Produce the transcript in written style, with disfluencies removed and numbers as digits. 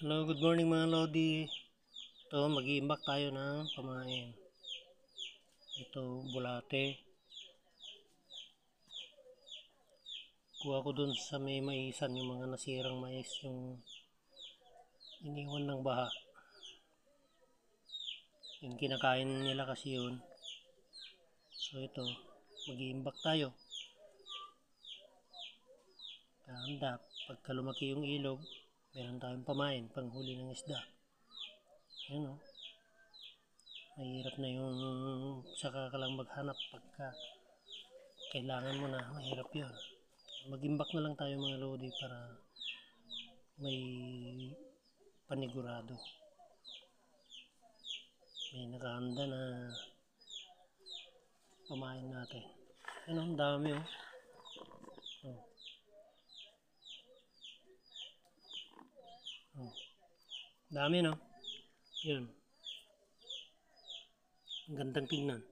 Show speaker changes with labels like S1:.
S1: Hello, good morning mga Lodi. Ito, mag-iimbak tayo ng pamain. Ito, bulate. Kuha ko dun sa may maisan yung mga nasirang mais, yung iniwan ng baha. Yung kinakain nila kasi yun. So ito, mag-iimbak tayo. Handa, pagka lumaki yung ilog, meron tayong pamain, panghuli ng isda. Yan o. Mahirap na yung saka ka lang maghanap pagka kailangan mo na, mahirap yun. Mag-imbak na lang tayo mga Lodi para may panigurado. May nakahanda na pamain natin. Ano, ang dami oh. Oh. Oh. Dami no? Yun. Ang gandang tingnan.